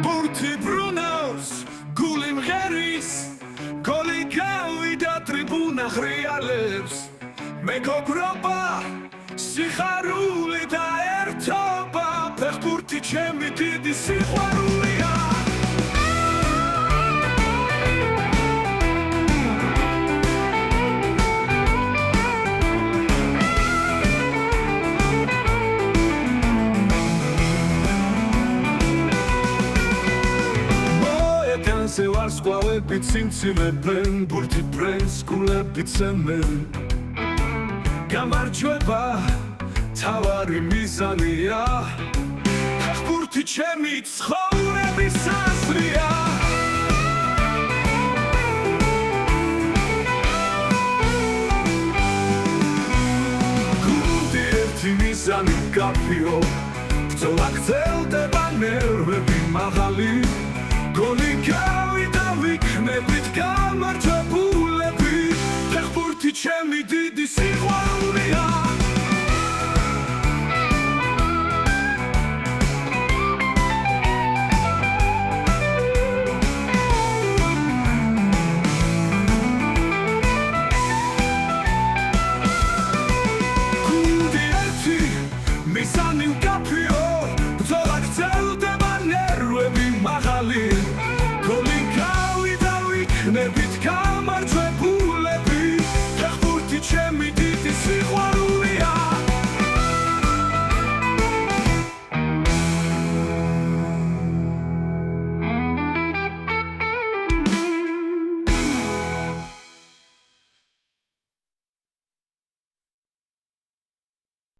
ბურთი ბრუნავს გული მღერის გოლი გავიდა ტრიბუნა ხრიალებს მეგობრობა სიხარული და ერთობა ფეხბურთი ჩემი დიდი სიყვარულია Se ვარსკვლავები ციმციმებენ ბურთი ბრენს გულები ცემენ გამარჯვება თავარი მიზანია ფეხბურთი ჩემი ცხოვრების აზრია გუნდი ერთი მიზანი გაფიო ბრძოლა გრძელდება ნერვები მაღალი გოლი გავიდა ვიქნებით გამარჯვებულები ფეხბურთი ჩემი დიდი სიყვარულია გუნდი ერთი მიზანი მკაფიო ბრძოლა გრძელდება ნერვები მაღალი ნებით გამარჯვებულები ფეხბურთი ჩემი დიდი სიყვარულია